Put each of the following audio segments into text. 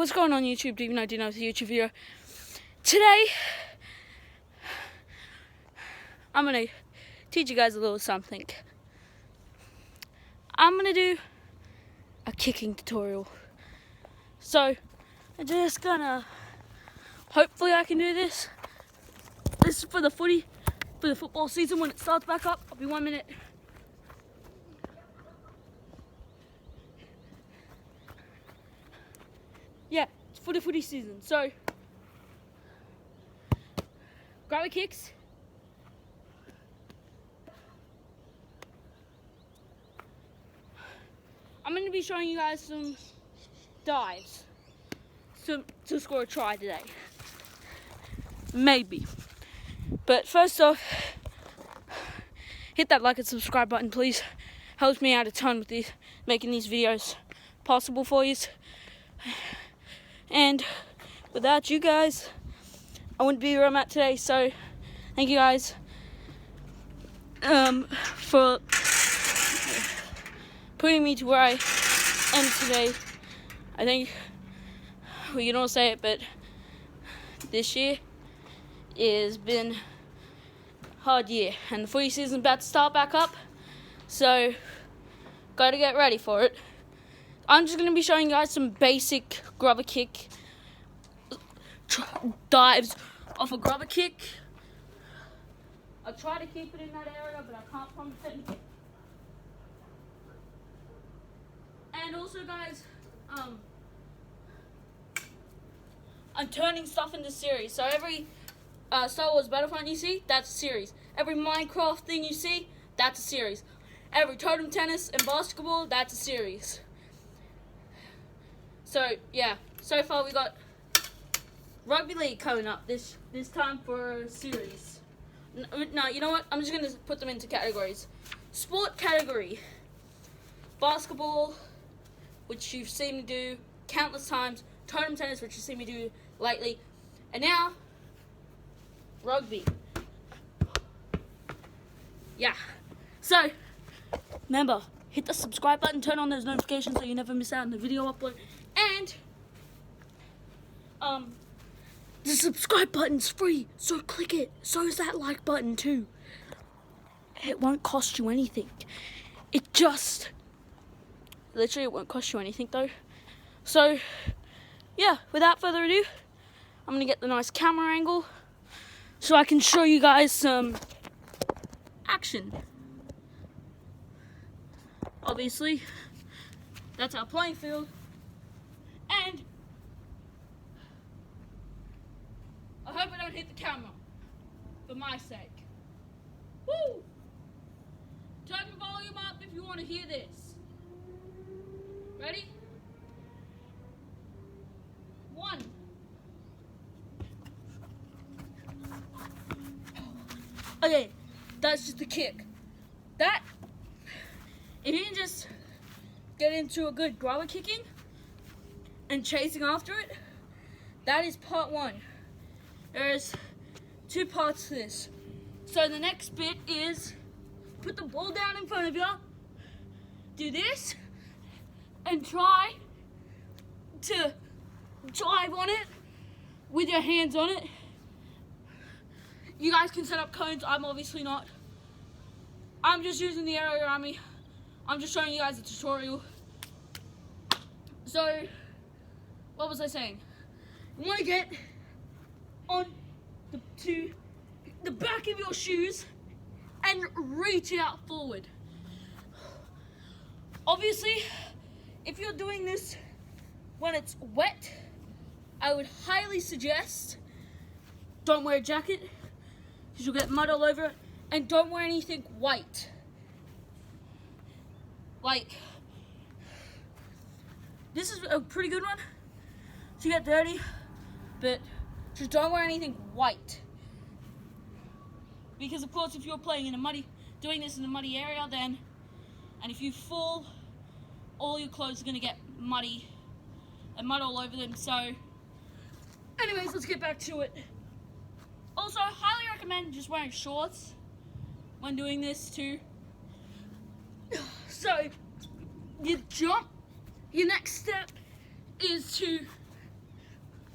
what's going on YouTube? Even though I do know it's a YouTube video. Today, I'm going to teach you guys a little something. I'm going to do a kicking tutorial. So, I'm just going to, hopefully I can do this. This is for the football season when it starts back up. I'll be 1 minute. Yeah, it's for the footy season. So, grab kicks. I'm going to be showing you guys some dives to score a try today. Maybe. But first off, hit that like and subscribe button, please. Helps me out a ton with making these videos possible for you. And without you guys, I wouldn't be where I'm at today. So thank you guys for putting me to where I am today. I think we can all say it, but this year has been a hard year, and the footy season's about to start back up, so gotta get ready for it. I'm just going to be showing you guys some basic grubber kick dives off a grubber kick. I'll try to keep it in that area, but I can't promise anything. And also, guys, I'm turning stuff into series. So every Star Wars Battlefront you see, that's a series. Every Minecraft thing you see, that's a series. Every totem tennis and basketball, that's a series. So yeah, so far we got rugby league coming up this time for a series. No, you know what? I'm just gonna put them into categories. Sport category, basketball, which you've seen me do countless times. Totem tennis, which you've seen me do lately, and now rugby. Yeah. So remember, hit the subscribe button, turn on those notifications so you never miss out on the video upload. And the subscribe button's free, so click it. So is that like button too. It won't cost you anything. It just literally, it won't cost you anything though. So yeah, without further ado, I'm gonna get the nice camera angle so I can show you guys some action. Obviously, that's our playing field. And I hope I don't hit the camera, for my sake. Woo! Turn the volume up if you want to hear this. Ready? 1. Okay, that's just a kick. That, if you can just get into a good grubber kicking and chasing after it, that is part 1. There's 2 parts to this. So the next bit is put the ball down in front of you, do this, and try to drive on it with your hands on it. You guys can set up cones. I'm obviously not. I'm just using the area around me. I'm just showing you guys a tutorial. So, what was I saying? You want to get on the back of your shoes and reach out forward. Obviously, if you're doing this when it's wet, I would highly suggest don't wear a jacket because you'll get mud all over it, and don't wear anything white. Like, this is a pretty good one to get dirty, but just don't wear anything white. Because of course, if you're playing in doing this in a muddy area, then, and if you fall, all your clothes are gonna get muddy and mud all over them. So, anyways, let's get back to it. Also, I highly recommend just wearing shorts when doing this too. So, you jump. Your next step is to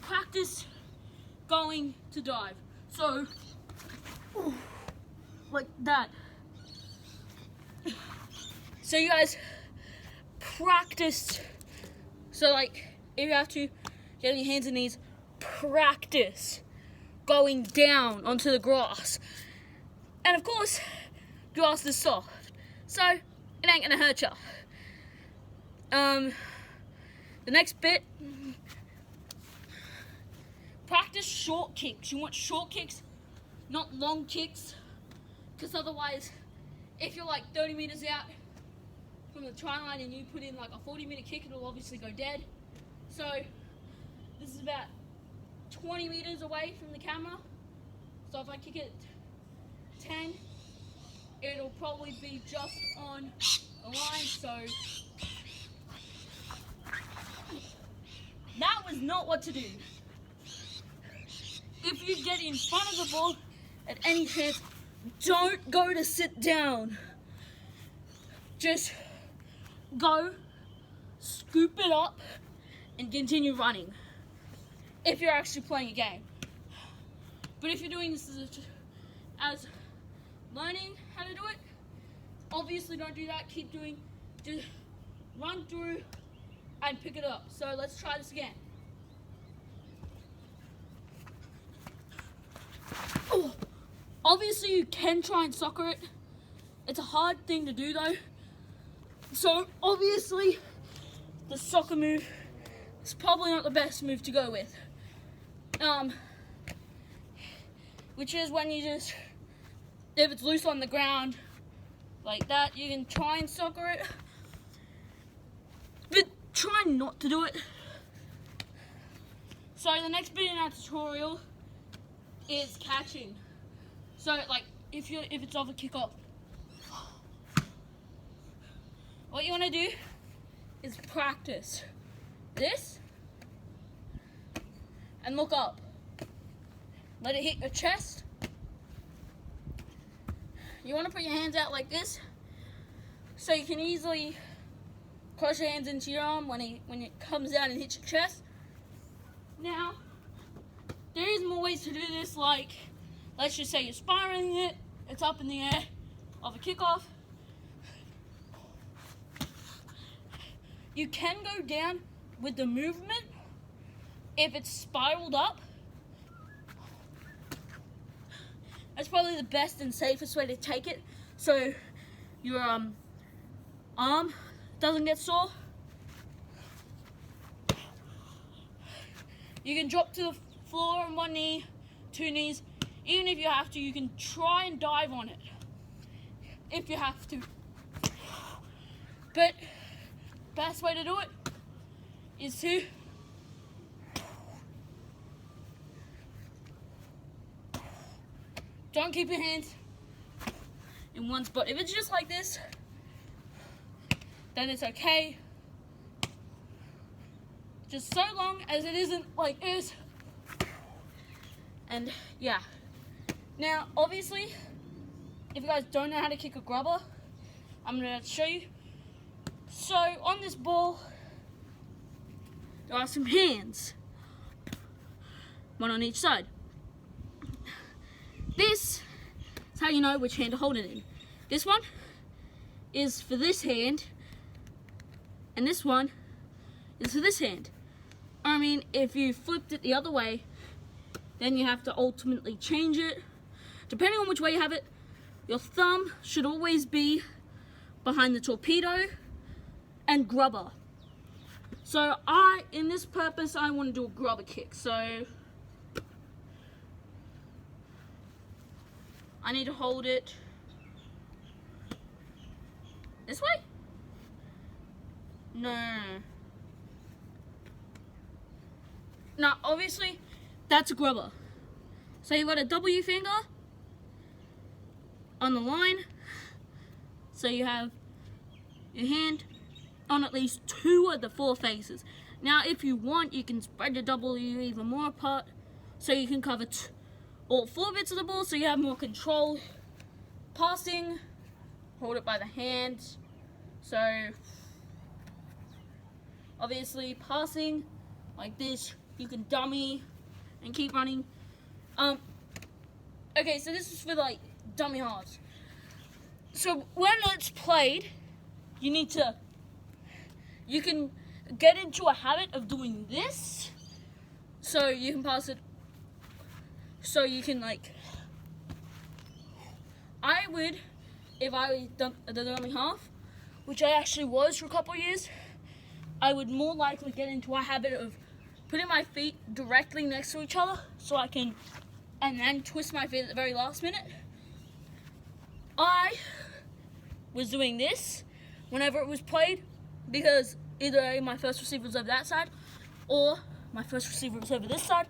practice going to dive. So, like that. So you guys practice. So like, if you have to get on your hands and knees, practice going down onto the grass. And of course, grass is soft, so it ain't gonna hurt you. The next bit, practice short kicks. You want short kicks, not long kicks, because otherwise, if you're like 30 meters out from the try line and you put in like a 40-meter kick, it'll obviously go dead. So this is about 20 meters away from the camera. So if I kick it 10, it'll probably be just on the line. So that was not what to do. If you get in front of the ball at any chance, don't go to sit down. Just go, scoop it up, and continue running. If you're actually playing a game. But if you're doing this as learning how to do it, obviously don't do that. Keep doing, just run through and pick it up. So let's try this again. Oh, obviously you can try and soccer it. It's a hard thing to do though. So obviously the soccer move is probably not the best move to go with. Which is when you just, if it's loose on the ground like that, you can try and soccer it, but try not to do it. So the next bit in our tutorial is catching. So like if it's off a kickoff, what you want to do is practice this and look up. Let it hit your chest. You want to put your hands out like this so you can easily cross your hands into your arm when it comes out and hits your chest. Now, there is more ways to do this, like let's just say you're spiraling it, it's up in the air of a kickoff. You can go down with the movement if it's spiraled up. That's probably the best and safest way to take it, so your arm doesn't get sore. You can drop to the floor on one knee, two knees. Even if you have to, you can try and dive on it, if you have to. But best way to do it is to don't keep your hands in one spot. If it's just like this, then it's okay. Just so long as it isn't like this. And yeah. Now, obviously, if you guys don't know how to kick a grubber, I'm going to show you. So, on this ball, there are some hands. One on each side. This is how you know which hand to hold it in. This one is for this hand, and this one is for this hand. I mean, if you flipped it the other way, then you have to ultimately change it. Depending on which way you have it, your thumb should always be behind the torpedo and grubber. So in this purpose, I want to do a grubber kick. So I need to hold it this way? No. Now, obviously, that's a grubber. So you've got a W finger on the line. So you have your hand on at least 2 of the 4 faces. Now, if you want, you can spread the W even more apart so you can cover all 4 bits of the ball so you have more control. Passing, hold it by the hand. So, obviously, passing like this, You can dummy and keep running. Okay, so this is for like dummy halves. So when it's played, you can get into a habit of doing this, so you can pass it. So you can like, I would, if I was the dummy half, which I actually was for a couple of years, I would more likely get into a habit of putting my feet directly next to each other so I can, and then twist my feet at the very last minute. I was doing this whenever it was played because either my first receiver was over that side or my first receiver was over this side.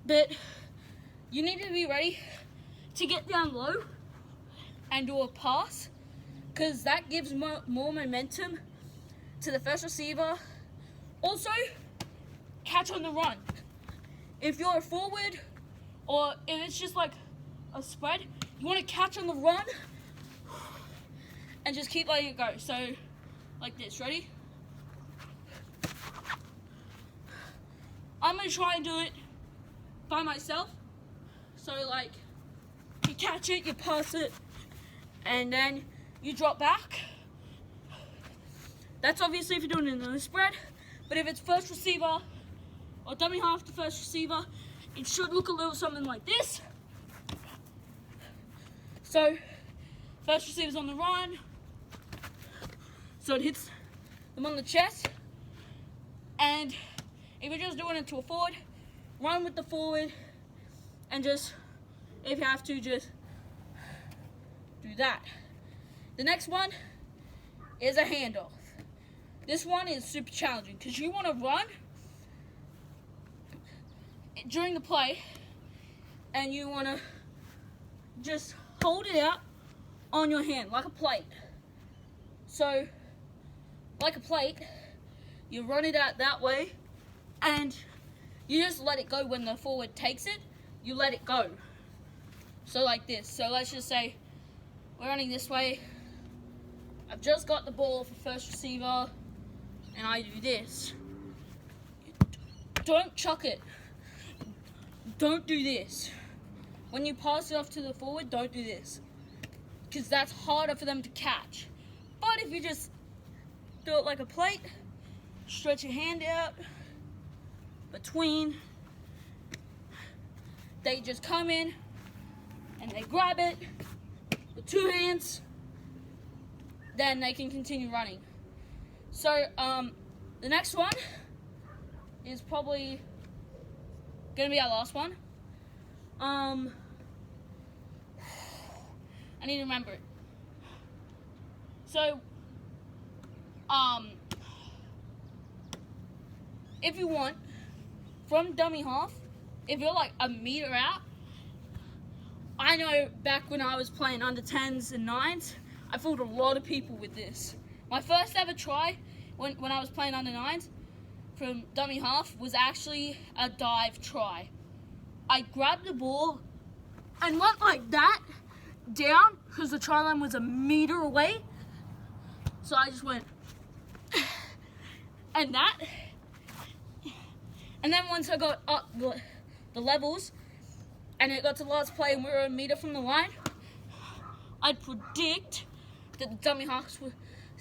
But you need to be ready to get down low and do a pass because that gives more momentum to the first receiver. Also, catch on the run. If you're a forward or if it's just like a spread, you want to catch on the run and just keep letting it go. So, like this, ready? I'm going to try and do it by myself. So, like, you catch it, you pass it, and then you drop back. That's obviously if you're doing it in a spread, but if it's first receiver or dummy half to first receiver, it should look a little something like this. So, first receiver's on the run, so it hits them on the chest, and if you're just doing it to a forward, run with the forward, and just, if you have to, just do that. The next one is a handoff. This one is super challenging because you want to run during the play and you want to just hold it out on your hand like a plate. So, like a plate, you run it out that way and you just let it go. When the forward takes it, you let it go. So like this. So let's just say we're running this way. I've just got the ball for first receiver and I do this. Don't chuck it. Don't do this. When you pass it off to the forward, don't do this, because that's harder for them to catch. But if you just do it like a plate, stretch your hand out between, they just come in and they grab it with two hands, then they can continue running. So the next one is probably gonna be our last one. I need to remember it. So if you want, from dummy half, if you're like a meter out, I know back when I was playing under 10s and 9s, I fooled a lot of people with this. My first ever try when I was playing under 9s from dummy half was actually a dive try. I grabbed the ball and went like that down because the try line was a meter away. So I just went and that. And then once I got up the levels and it got to the last play and we were a meter from the line, I'd predict that the dummy half was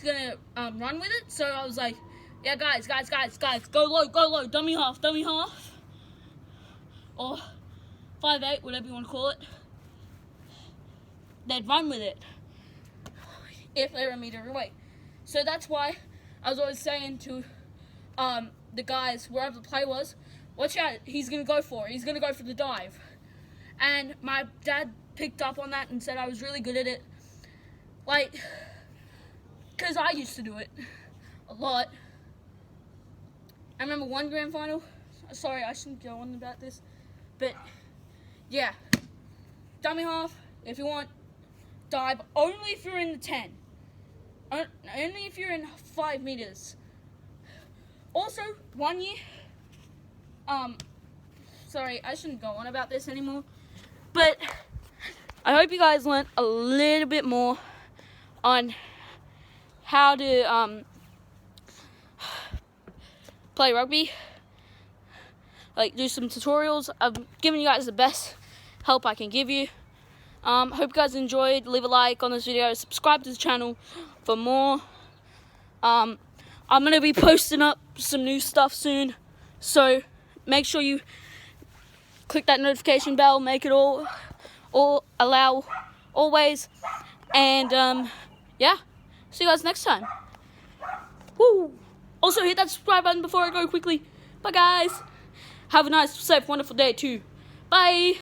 gonna run with it. So I was like, yeah, guys, go low, dummy half, or 5'8", whatever you want to call it. They'd run with it if they were a meter away. So that's why I was always saying to the guys, wherever the play was, watch out, he's going to go for it. He's going to go for the dive. And my dad picked up on that and said I was really good at it. Like, because I used to do it a lot. I remember one grand final. Sorry, I shouldn't go on about this. But, yeah. Dummy half, if you want. Dive only if you're in the 10. Only if you're in 5 meters. Also, 1 year. Sorry, I shouldn't go on about this anymore. But I hope you guys learned a little bit more on how to play rugby. like do some tutorials. I'm giving you guys the best help I can give you. Hope you guys enjoyed. Leave a like on this video. Subscribe to the channel for more. I'm going to be posting up some new stuff soon. So make sure you click that notification bell. Make it all allow always. And yeah, see you guys next time. Woo! Also hit that subscribe button before I go quickly. Bye guys. Have a nice, safe, wonderful day too. Bye.